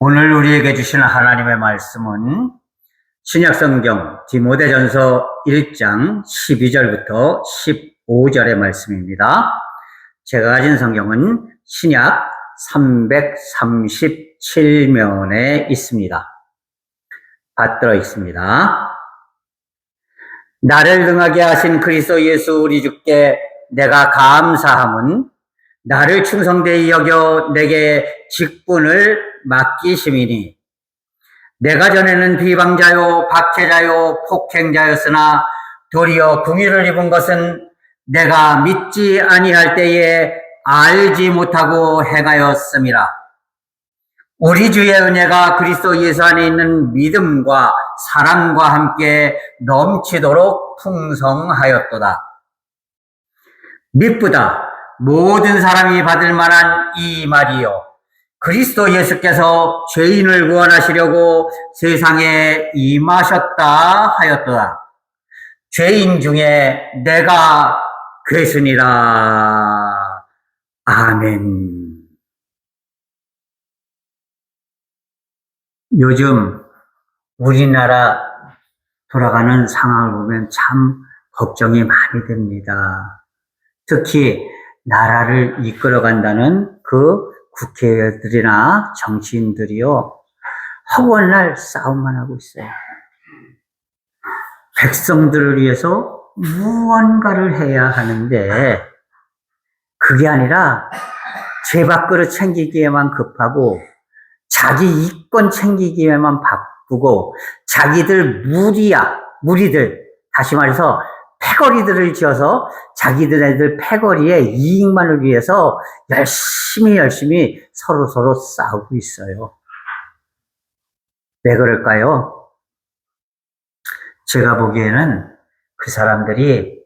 오늘 우리에게 주시는 하나님의 말씀은 신약성경 디모데전서 1장 12절부터 15절의 말씀입니다. 제가 가진 성경은 신약 337면에 있습니다. 받들어 있습니다. 나를 등하게 하신 그리스도 예수 우리 주께 내가 감사함은 나를 충성되이 여겨 내게 직분을 맡기심이니 내가 전에는 비방자요 박해자요 폭행자였으나 도리어 궁유를 입은 것은 내가 믿지 아니할 때에 알지 못하고 행하였음이라. 우리 주의 은혜가 그리스도 예수 안에 있는 믿음과 사랑과 함께 넘치도록 풍성하였도다. 미쁘다 모든 사람이 받을 만한 이 말이요 그리스도 예수께서 죄인을 구원하시려고 세상에 임하셨다 하였도다. 죄인 중에 내가 괴순이라. 아멘. 요즘 우리나라 돌아가는 상황을 보면 참 걱정이 많이 됩니다. 특히 나라를 이끌어간다는 그 국회의원들이나 정치인들이요, 허구한 싸움만 하고 있어요. 백성들을 위해서 무언가를 해야 하는데 그게 아니라 제밥그릇 챙기기에만 급하고 자기 이권 챙기기에만 바쁘고 자기들 무리들, 다시 말해서 패거리들을 지어서 자기들 패거리의 이익만을 위해서 열심히 서로 싸우고 있어요. 왜 그럴까요? 제가 보기에는 그 사람들이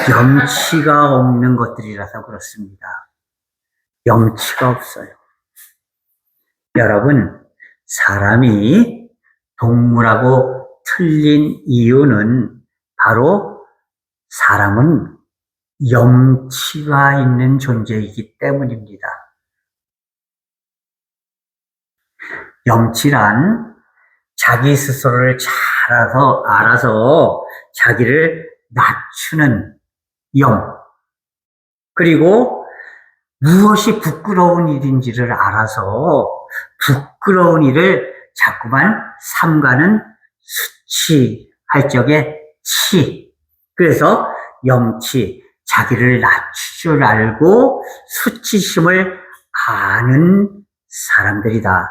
염치가 없는 것들이라서 그렇습니다. 염치가 없어요. 여러분, 사람이 동물하고 틀린 이유는 바로 사람은 염치가 있는 존재이기 때문입니다. 염치란 자기 스스로를 잘 알아서 자기를 낮추는 염, 그리고 무엇이 부끄러운 일인지를 알아서 부끄러운 일을 자꾸만 삼가는 수치할 적에 치. 그래서 염치, 자기를 낮출 줄 알고 수치심을 아는 사람들이다.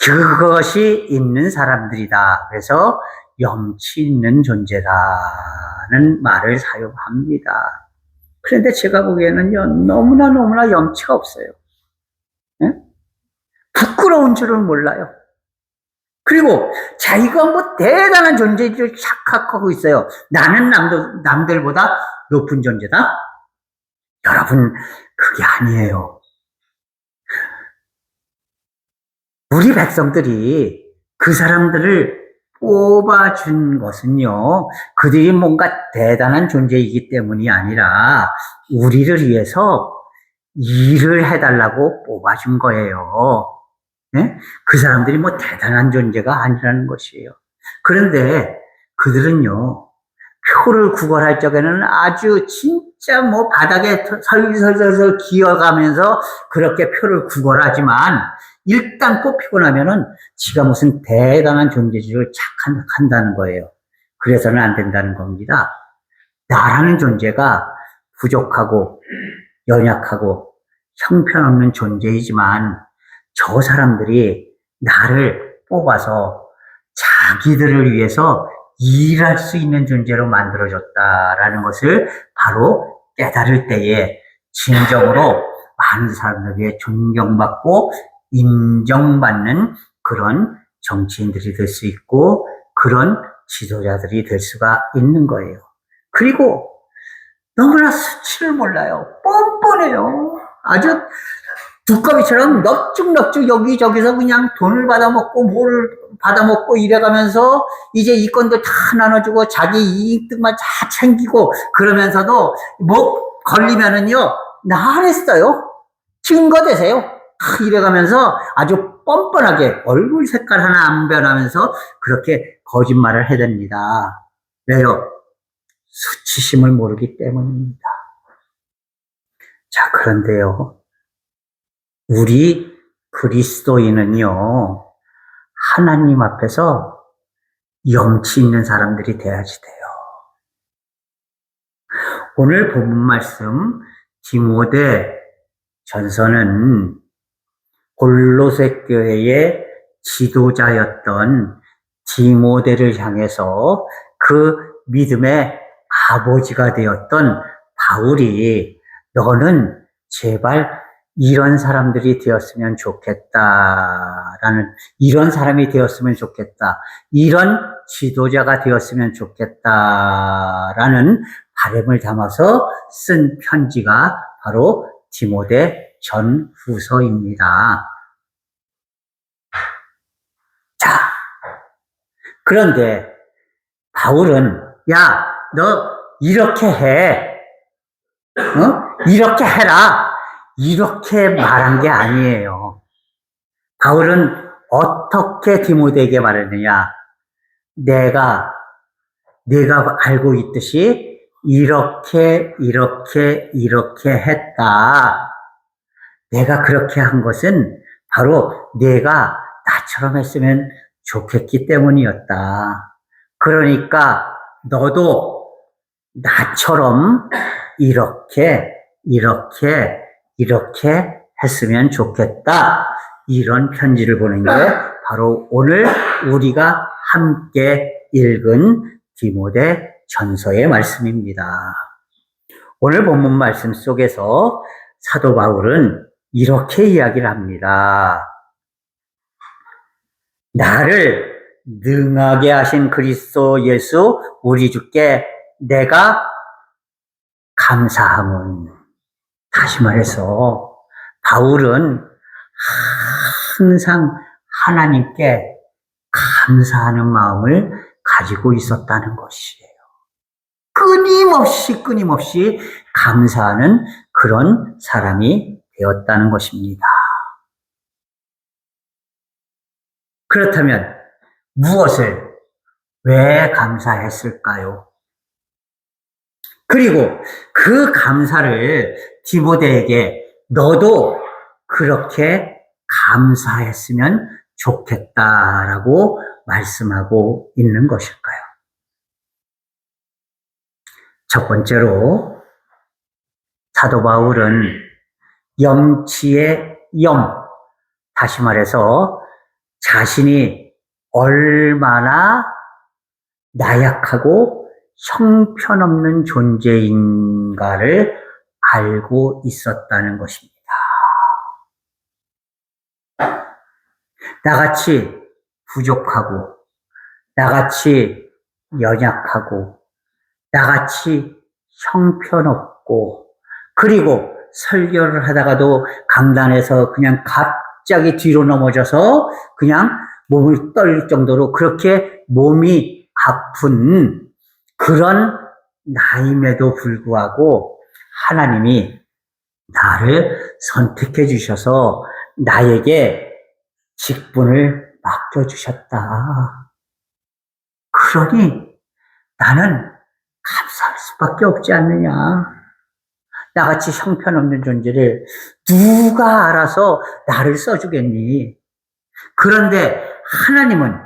그것이 있는 사람들이다. 그래서 염치 있는 존재다는 말을 사용합니다. 그런데 제가 보기에는요, 너무나 염치가 없어요. 네? 부끄러운 줄을 몰라요. 그리고 자기가 뭐 대단한 존재인 줄 착각하고 있어요. 나는 남들보다 높은 존재다? 여러분, 그게 아니에요. 우리 백성들이 그 사람들을 뽑아준 것은요, 그들이 뭔가 대단한 존재이기 때문이 아니라 우리를 위해서 일을 해달라고 뽑아준 거예요. 네? 그 사람들이 뭐 대단한 존재가 아니라는 것이에요. 그런데 그들은요, 표를 구걸할 적에는 아주 진짜 뭐 바닥에 설설설 기어가면서 그렇게 표를 구걸하지만 일단 뽑히고 나면은 지가 무슨 대단한 존재를 착각한다는 거예요. 그래서는 안 된다는 겁니다. 나라는 존재가 부족하고 연약하고 형편없는 존재이지만 저 사람들이 나를 뽑아서 자기들을 위해서 일할 수 있는 존재로 만들어줬다라는 것을 바로 깨달을 때에 진정으로 많은 사람들에게 존경받고 인정받는 그런 정치인들이 될 수 있고 그런 지도자들이 될 수가 있는 거예요. 그리고 너무나 수치를 몰라요. 뻔뻔해요. 아주 두꺼비처럼 넙죽 여기저기서 그냥 돈을 받아먹고 뭐를 받아먹고 이래가면서 이제 이권도 다 나눠주고 자기 이익들만 다 챙기고 그러면서도 뭐 걸리면은요, 나 안 했어요. 증거 대세요. 이래가면서 아주 뻔뻔하게 얼굴 색깔 하나 안 변하면서 그렇게 거짓말을 해댑니다. 왜요? 수치심을 모르기 때문입니다. 자, 그런데요. 우리 그리스도인은요, 하나님 앞에서 염치 있는 사람들이 돼야지 돼요. 오늘 본문 말씀 디모데 전서는 골로새 교회의 지도자였던 디모데를 향해서 그 믿음의 아버지가 되었던 바울이 너는 제발 이런 사람들이 되었으면 좋겠다라는, 이런 사람이 되었으면 좋겠다, 이런 지도자가 되었으면 좋겠다라는 바람을 담아서 쓴 편지가 바로 디모데 전후서입니다. 자, 그런데 바울은 야, 너 이렇게 해, 이렇게 해라, 이렇게 말한 게 아니에요. 바울은 어떻게 디모데에게 말했느냐? 내가 알고 있듯이 이렇게 했다. 내가 그렇게 한 것은 바로 내가 나처럼 했으면 좋겠기 때문이었다. 그러니까 너도 나처럼 이렇게 했으면 좋겠다. 이런 편지를 보낸 게 바로 오늘 우리가 함께 읽은 디모데 전서의 말씀입니다. 오늘 본문 말씀 속에서 사도 바울은 이렇게 이야기를 합니다. 나를 능하게 하신 그리스도 예수 우리 주께 내가 감사함은, 다시 말해서 바울은 항상 하나님께 감사하는 마음을 가지고 있었다는 것이에요. 끊임없이 감사하는 그런 사람이 되었다는 것입니다. 그렇다면 무엇을 왜 감사했을까요? 그리고 그 감사를 디모데에게 너도 그렇게 감사했으면 좋겠다라고 말씀하고 있는 것일까요? 첫 번째로 사도 바울은 염치의 염, 다시 말해서 자신이 얼마나 나약하고 형편없는 존재인가를 알고 있었다는 것입니다. 나같이 부족하고, 나같이 연약하고, 나같이 형편없고, 그리고 설교를 하다가도 강단에서 그냥 갑자기 뒤로 넘어져서 그냥 몸을 떨릴 정도로 그렇게 몸이 아픈 그런 나임에도 불구하고 하나님이 나를 선택해 주셔서 나에게 직분을 맡겨주셨다. 그러니 나는 감사할 수밖에 없지 않느냐. 나같이 형편없는 존재를 누가 알아서 나를 써주겠니? 그런데 하나님은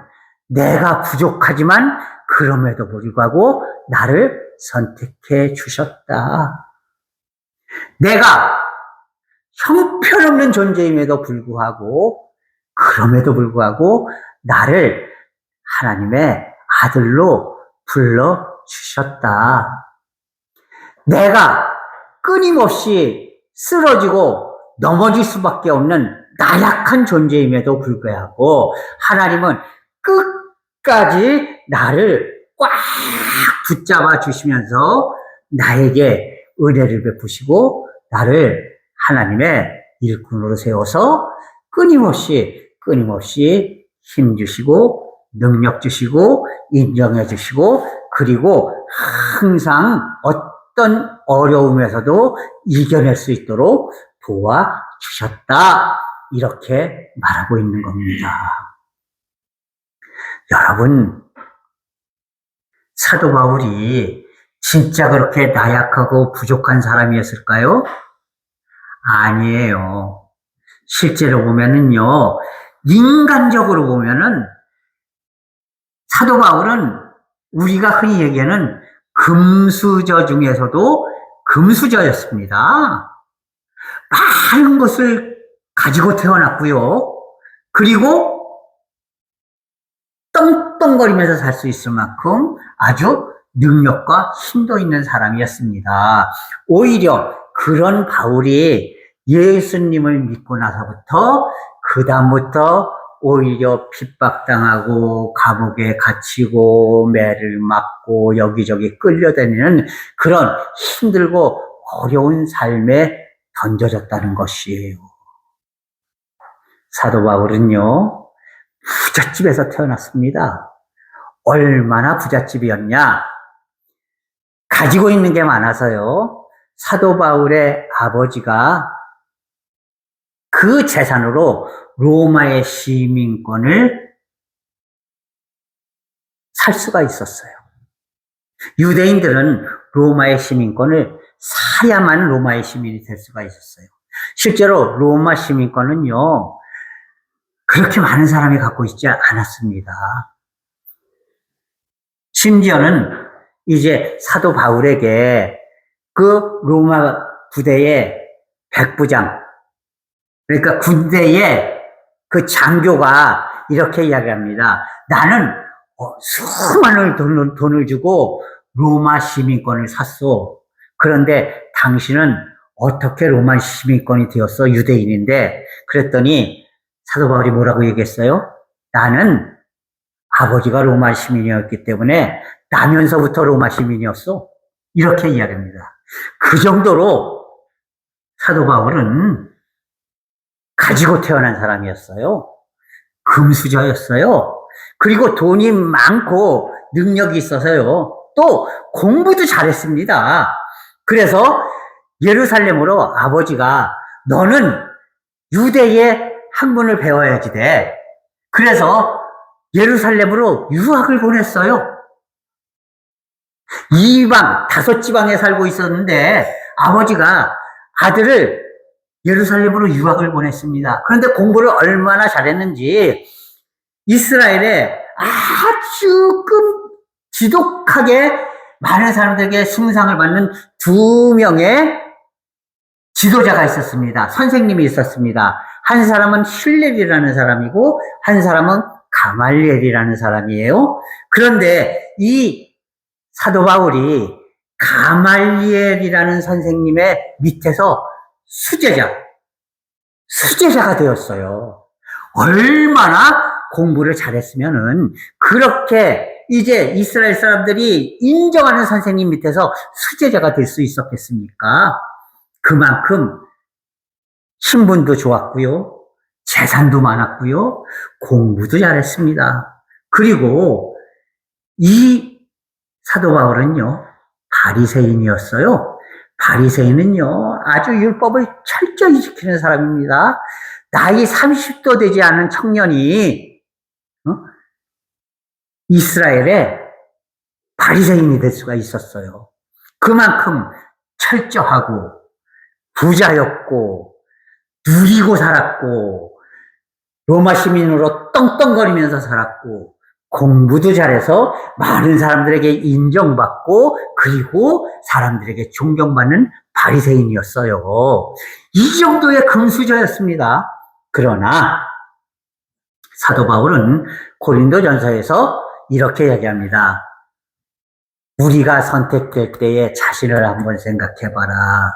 내가 부족하지만 그럼에도 불구하고 나를 선택해 주셨다. 내가 형편없는 존재임에도 불구하고, 그럼에도 불구하고 나를 하나님의 아들로 불러주셨다. 내가 끊임없이 쓰러지고 넘어질 수밖에 없는 나약한 존재임에도 불구하고 하나님은 끝까지 나를 꽉 붙잡아 주시면서 나에게 은혜를 베푸시고 나를 하나님의 일꾼으로 세워서 끊임없이 힘주시고 능력 주시고 인정해 주시고, 그리고 항상 어떤 어려움에서도 이겨낼 수 있도록 도와주셨다. 이렇게 말하고 있는 겁니다. 여러분, 사도 바울이 진짜 그렇게 나약하고 부족한 사람이었을까요? 아니에요. 실제로 보면은요, 인간적으로 보면은 사도 바울은 우리가 흔히 얘기하는 금수저 중에서도 금수저였습니다. 많은 것을 가지고 태어났고요. 그리고 떵떵거리면서 살 수 있을 만큼 아주 능력과 힘도 있는 사람이었습니다. 오히려 그런 바울이 예수님을 믿고 나서부터 그 다음부터 오히려 핍박당하고 감옥에 갇히고 매를 맞고 여기저기 끌려다니는 그런 힘들고 어려운 삶에 던져졌다는 것이에요. 사도 바울은요, 부잣집에서 태어났습니다. 얼마나 부잣집이었냐? 가지고 있는 게 많아서요. 사도 바울의 아버지가 그 재산으로 로마의 시민권을 살 수가 있었어요. 유대인들은 로마의 시민권을 사야만 로마의 시민이 될 수가 있었어요. 실제로 로마 시민권은요, 그렇게 많은 사람이 갖고 있지 않았습니다. 심지어는 이제 사도 바울에게 그 로마 부대의 백부장, 그러니까 군대의 그 장교가 이렇게 이야기합니다. 나는 수많은 돈을 주고 로마 시민권을 샀소. 그런데 당신은 어떻게 로마 시민권이 되었어? 유대인인데. 그랬더니 사도 바울이 뭐라고 얘기했어요? 나는 아버지가 로마 시민이었기 때문에 나면서부터 로마 시민이었어. 이렇게 이야기합니다. 그 정도로 사도 바울은 가지고 태어난 사람이었어요. 금수저였어요. 그리고 돈이 많고 능력이 있어서요. 또 공부도 잘했습니다. 그래서 예루살렘으로 아버지가 너는 유대의 학문을 배워야지 돼. 그래서 예루살렘으로 유학을 보냈어요. 이방, 5지방에 살고 있었는데 아버지가 아들을 예루살렘으로 유학을 보냈습니다. 그런데 공부를 얼마나 잘했는지 이스라엘에 아주 지독하게 많은 사람들에게 숭상을 받는 2명의 지도자가 있었습니다. 선생님이 있었습니다. 한 사람은 힐렐이라는 사람이고 한 사람은 가말리엘이라는 사람이에요. 그런데 이 사도 바울이 가말리엘이라는 선생님의 밑에서 수제자가 되었어요. 얼마나 공부를 잘했으면은 그렇게 이제 이스라엘 사람들이 인정하는 선생님 밑에서 수제자가 될 수 있었겠습니까? 그만큼 신분도 좋았고요. 재산도 많았고요. 공부도 잘했습니다. 그리고 이 사도 바울은요, 바리새인이었어요. 바리새인은요, 아주 율법을 철저히 지키는 사람입니다. 나이 30도 되지 않은 청년이 이스라엘에 바리새인이 될 수가 있었어요. 그만큼 철저하고 부자였고 누리고 살았고 로마 시민으로 떵떵거리면서 살았고 공부도 잘해서 많은 사람들에게 인정받고 그리고 사람들에게 존경받는 바리새인이었어요. 이 정도의 금수저였습니다. 그러나 사도 바울은 고린도전서에서 이렇게 얘기합니다. 우리가 선택될 때에 자신을 한번 생각해봐라.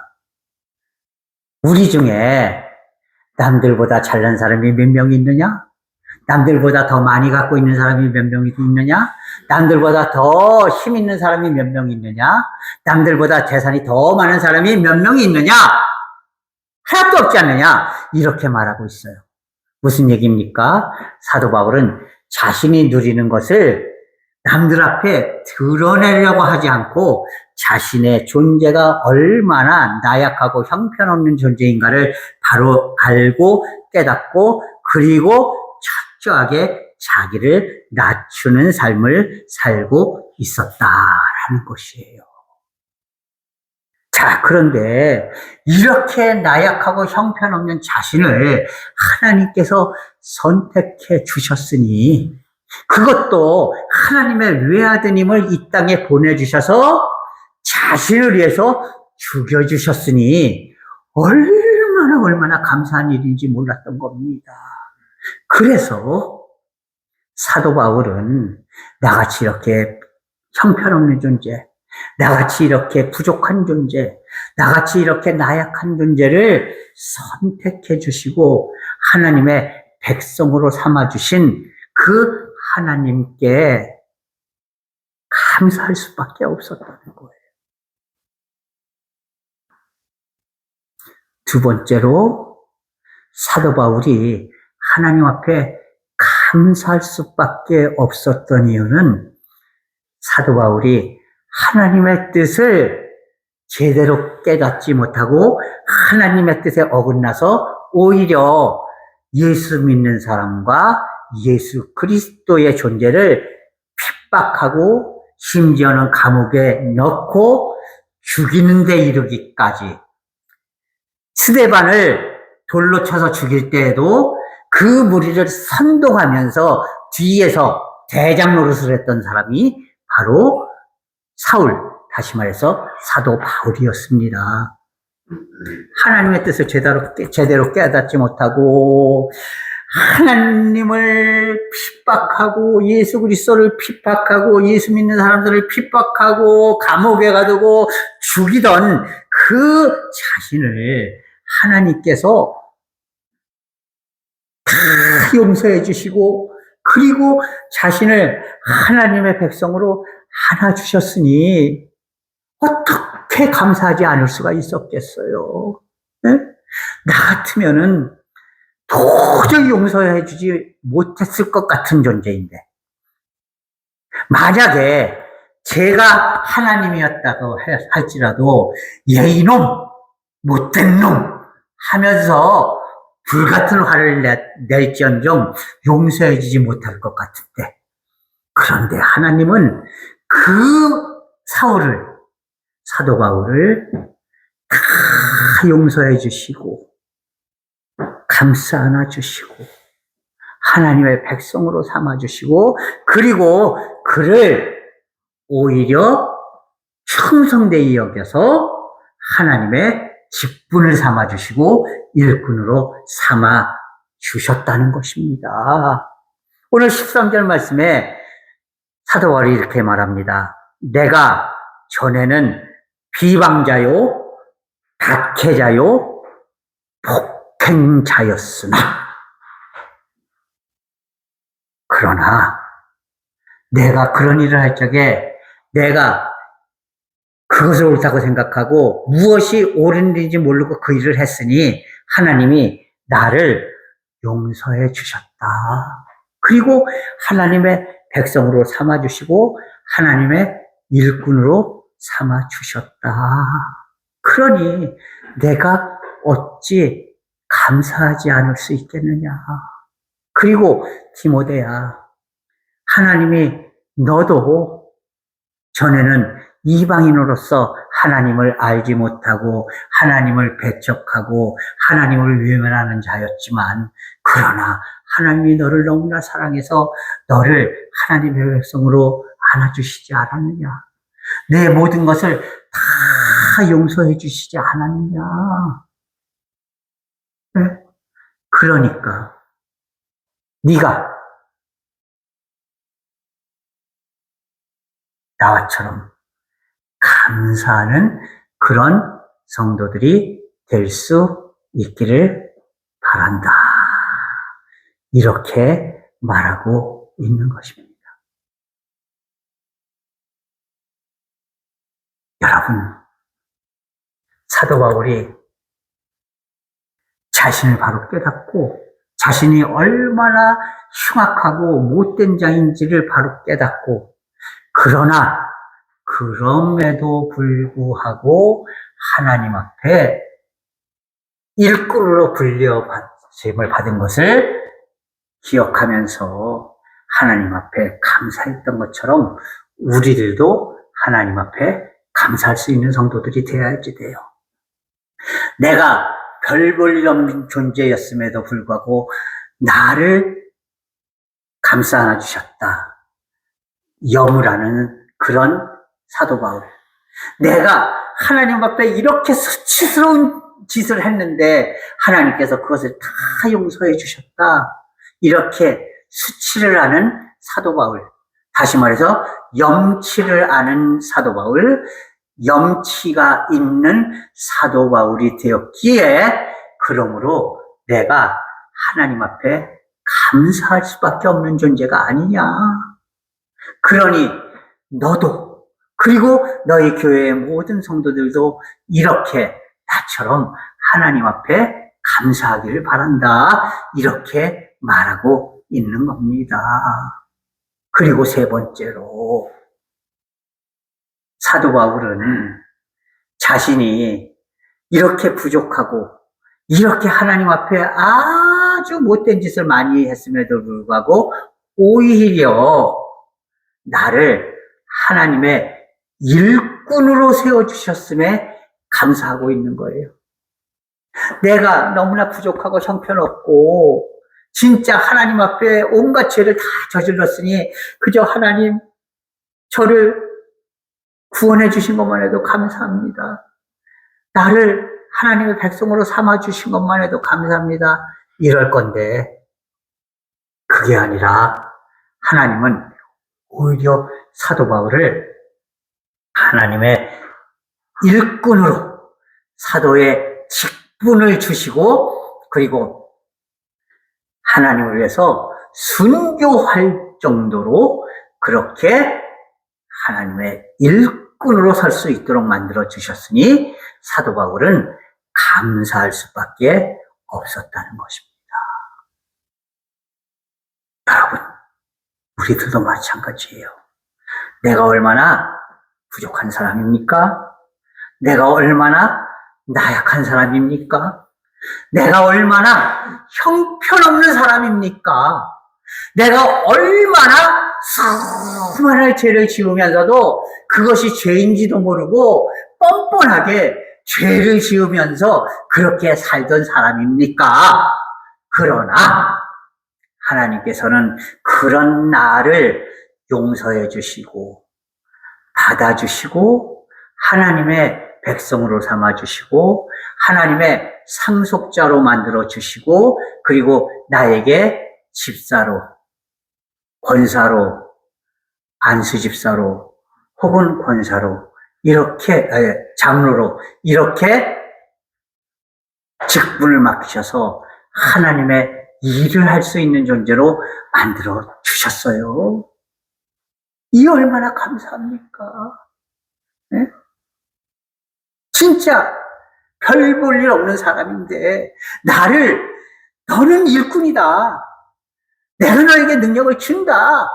우리 중에 남들보다 잘난 사람이 몇 명 있느냐? 남들보다 더 많이 갖고 있는 사람이 몇 명 있느냐? 남들보다 더 힘 있는 사람이 몇 명 있느냐? 남들보다 재산이 더 많은 사람이 몇 명이 있느냐? 하나도 없지 않느냐? 이렇게 말하고 있어요. 무슨 얘기입니까? 사도 바울은 자신이 누리는 것을 남들 앞에 드러내려고 하지 않고 자신의 존재가 얼마나 나약하고 형편없는 존재인가를 바로 알고 깨닫고 그리고 철저하게 자기를 낮추는 삶을 살고 있었다라는 것이에요. 자, 그런데 이렇게 나약하고 형편없는 자신을 하나님께서 선택해 주셨으니 그것도 하나님의 외아드님을 이 땅에 보내주셔서 자신을 위해서 죽여주셨으니 얼마나 감사한 일인지 몰랐던 겁니다. 그래서 사도 바울은 나같이 이렇게 형편없는 존재, 나같이 이렇게 부족한 존재, 나같이 이렇게 나약한 존재를 선택해 주시고 하나님의 백성으로 삼아주신 그 하나님께 감사할 수밖에 없었다는 거예요. 두 번째로 사도 바울이 하나님 앞에 감사할 수밖에 없었던 이유는 사도 바울이 하나님의 뜻을 제대로 깨닫지 못하고 하나님의 뜻에 어긋나서 오히려 예수 믿는 사람과 예수 그리스도의 존재를 핍박하고 심지어는 감옥에 넣고 죽이는 데 이르기까지 스데반을 돌로 쳐서 죽일 때에도 그 무리를 선동하면서 뒤에서 대장 노릇을 했던 사람이 바로 사울, 다시 말해서 사도 바울이었습니다. 하나님의 뜻을 제대로 깨닫지 못하고 하나님을 핍박하고 예수 그리스도를 핍박하고 예수 믿는 사람들을 핍박하고 감옥에 가두고 죽이던 그 자신을 하나님께서 다 용서해 주시고 그리고 자신을 하나님의 백성으로 하나 주셨으니 어떻게 감사하지 않을 수가 있었겠어요? 네? 나 같으면은 도저히 용서해 주지 못했을 것 같은 존재인데 만약에 제가 하나님이었다고 할지라도 얘 이놈 못된 놈 하면서 불같은 화를 낼지언정 용서해 주지 못할 것 같은데 그런데 하나님은 그 사도 바울을 다 용서해 주시고 감싸 안아 주시고 하나님의 백성으로 삼아 주시고 그리고 그를 오히려 충성되이 여겨서 하나님의 직분을 삼아 주시고 일꾼으로 삼아 주셨다는 것입니다. 오늘 13절 말씀에 사도 바울이 이렇게 말합니다. 내가 전에는 비방자요, 박해자요, 폭행자였으나 그러나 내가 그런 일을 할 적에 내가 그것을 옳다고 생각하고 무엇이 옳은 일인지 모르고 그 일을 했으니 하나님이 나를 용서해 주셨다. 그리고 하나님의 백성으로 삼아주시고 하나님의 일꾼으로 삼아주셨다. 그러니 내가 어찌 감사하지 않을 수 있겠느냐. 그리고 디모데야, 하나님이 너도 전에는 이방인으로서 하나님을 알지 못하고 하나님을 배척하고 하나님을 외면하는 자였지만 그러나 하나님이 너를 너무나 사랑해서 너를 하나님의 백성으로 안아주시지 않았느냐. 내 모든 것을 다 용서해 주시지 않았느냐. 네? 그러니까 네가 나와처럼 감사하는 그런 성도들이 될 수 있기를 바란다. 이렇게 말하고 있는 것입니다. 여러분, 사도 바울이 자신을 바로 깨닫고 자신이 얼마나 흉악하고 못된 자인지를 바로 깨닫고 그러나 그럼에도 불구하고 하나님 앞에 일꾼으로 불려짐을 받은 것을 기억하면서 하나님 앞에 감사했던 것처럼 우리들도 하나님 앞에 감사할 수 있는 성도들이 되어야지 돼요. 내가 별 볼 일 없는 존재였음에도 불구하고 나를 감싸 안아주셨다. 여무라는 그런 사도 바울. 내가 하나님 앞에 이렇게 수치스러운 짓을 했는데 하나님께서 그것을 다 용서해 주셨다. 이렇게 수치를 아는 사도 바울. 다시 말해서 염치를 아는 사도 바울, 염치가 있는 사도 바울이 되었기에 그러므로 내가 하나님 앞에 감사할 수밖에 없는 존재가 아니냐. 그러니 너도 그리고 너희 교회의 모든 성도들도 이렇게 나처럼 하나님 앞에 감사하기를 바란다. 이렇게 말하고 있는 겁니다. 그리고 세 번째로 사도 바울은 자신이 이렇게 부족하고 이렇게 하나님 앞에 아주 못된 짓을 많이 했음에도 불구하고 오히려 나를 하나님의 일꾼으로 세워주셨음에 감사하고 있는 거예요. 내가 너무나 부족하고 형편없고 진짜 하나님 앞에 온갖 죄를 다 저질렀으니 그저 하나님 저를 구원해 주신 것만 해도 감사합니다. 나를 하나님의 백성으로 삼아 주신 것만 해도 감사합니다. 이럴 건데 그게 아니라 하나님은 오히려 사도 바울을 하나님의 일꾼으로 사도의 직분을 주시고 그리고 하나님을 위해서 순교할 정도로 그렇게 하나님의 일꾼으로 설 수 있도록 만들어 주셨으니 사도 바울은 감사할 수밖에 없었다는 것입니다. 여러분, 우리들도 마찬가지예요. 내가 얼마나 부족한 사람입니까? 내가 얼마나 나약한 사람입니까? 내가 얼마나 형편없는 사람입니까? 내가 얼마나 수많은 죄를 지으면서도 그것이 죄인지도 모르고 뻔뻔하게 죄를 지으면서 그렇게 살던 사람입니까? 그러나 하나님께서는 그런 나를 용서해 주시고 받아주시고 하나님의 백성으로 삼아주시고 하나님의 상속자로 만들어주시고 그리고 나에게 집사로 권사로 안수집사로 혹은 권사로 이렇게 장로로 이렇게 직분을 맡기셔서 하나님의 일을 할 수 있는 존재로 만들어 주셨어요. 이 얼마나 감사합니까? 네? 진짜 별 볼 일 없는 사람인데 너는 일꾼이다. 내가 너에게 능력을 준다.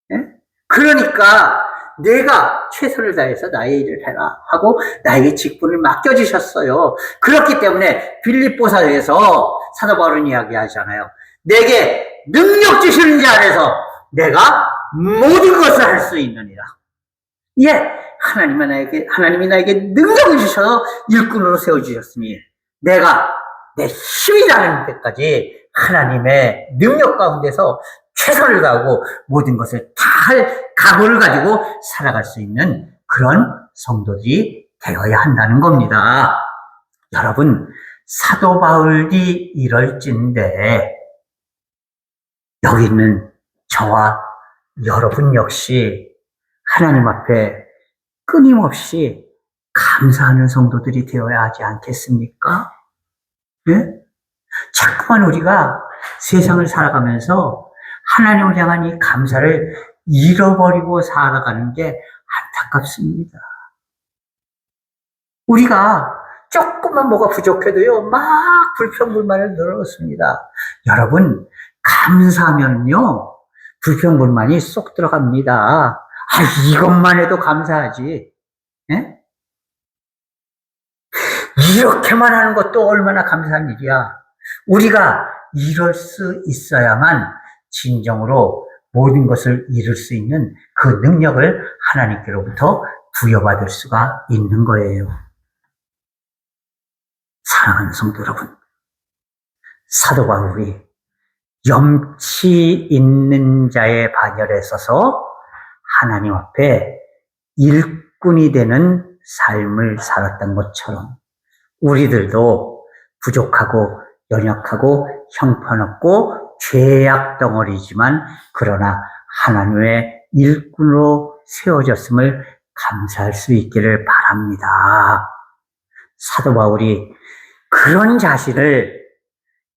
네? 그러니까 내가 최선을 다해서 나의 일을 해라 하고 나에게 직분을 맡겨주셨어요. 그렇기 때문에 빌립보서에서 사도 바울은 이야기하잖아요. 내게 능력 주시는 자 안에서 내가 모든 것을 할 수 있느니라. 예, 하나님이 나에게 능력을 주셔서 일꾼으로 세워주셨으니 내가 내 힘이 나는 데까지 하나님의 능력 가운데서 최선을 다하고 모든 것을 다 할 각오를 가지고 살아갈 수 있는 그런 성도들이 되어야 한다는 겁니다. 여러분, 사도 바울이 이럴진데 여기 있는 저와 여러분 역시 하나님 앞에 끊임없이 감사하는 성도들이 되어야 하지 않겠습니까? 네? 자꾸만 우리가 세상을 살아가면서 하나님을 향한 이 감사를 잃어버리고 살아가는 게 안타깝습니다. 우리가 조금만 뭐가 부족해도요, 막 불평불만을 늘어놓습니다. 여러분, 감사하면요, 불평불만이 쏙 들어갑니다. 이것만 해도 감사하지. 예? 이렇게만 하는 것도 얼마나 감사한 일이야. 우리가 이럴 수 있어야만 진정으로 모든 것을 이룰 수 있는 그 능력을 하나님께로부터 부여받을 수가 있는 거예요. 사랑하는 성도 여러분, 사도 바울이 염치 있는 자의 반열에 서서 하나님 앞에 일꾼이 되는 삶을 살았던 것처럼 우리들도 부족하고 연약하고 형편없고 죄악 덩어리지만 그러나 하나님의 일꾼으로 세워졌음을 감사할 수 있기를 바랍니다. 사도 바울이 그런 자신을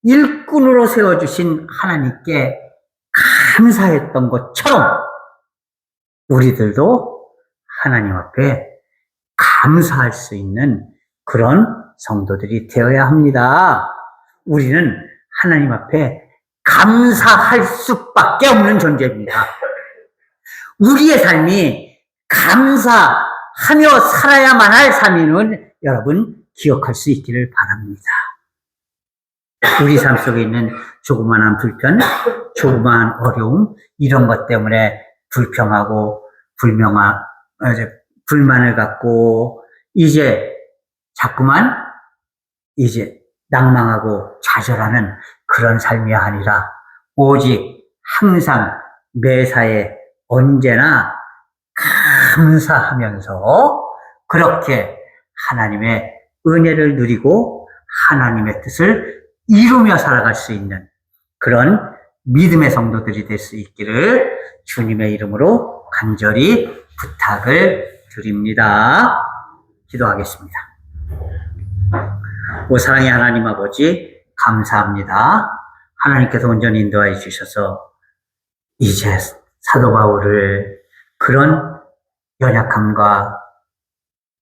일꾼으로 세워주신 하나님께 감사했던 것처럼 우리들도 하나님 앞에 감사할 수 있는 그런 성도들이 되어야 합니다. 우리는 하나님 앞에 감사할 수밖에 없는 존재입니다. 우리의 삶이 감사하며 살아야만 할 삶임을 여러분 기억할 수 있기를 바랍니다. 우리 삶 속에 있는 조그마한 불편, 조그마한 어려움, 이런 것 때문에 불평하고 불만을 갖고 이제 자꾸만 낭망하고 좌절하는 그런 삶이 아니라 오직 항상 매사에 언제나 감사하면서 그렇게 하나님의 은혜를 누리고 하나님의 뜻을 이루며 살아갈 수 있는 그런 믿음의 성도들이 될 수 있기를 주님의 이름으로 간절히 부탁을 드립니다. 기도하겠습니다. 오 사랑의 하나님 아버지 감사합니다. 하나님께서 온전히 인도하여 주셔서 이제 사도 바울을 그런 연약함과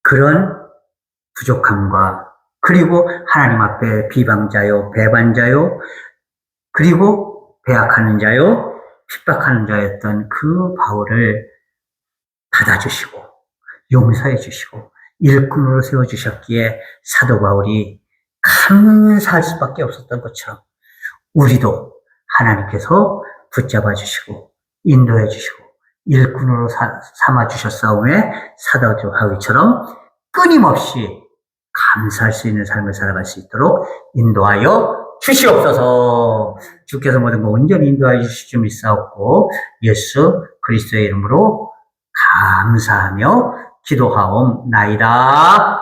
그런 부족함과 그리고 하나님 앞에 비방자요, 배반자요, 그리고 배악하는 자요, 핍박하는 자였던 그 바울을 받아주시고 용서해 주시고 일꾼으로 세워주셨기에 사도 바울이 감사할 수밖에 없었던 것처럼 우리도 하나님께서 붙잡아 주시고 인도해 주시고 일꾼으로 삼아 주셨사오매 사도 바울처럼 끊임없이 감사할 수 있는 삶을 살아갈 수 있도록 인도하여 주시옵소서. 주께서 모든 거 온전히 인도하여 주실 줄 믿사옵고 예수 그리스도의 이름으로 감사하며 기도하옵나이다.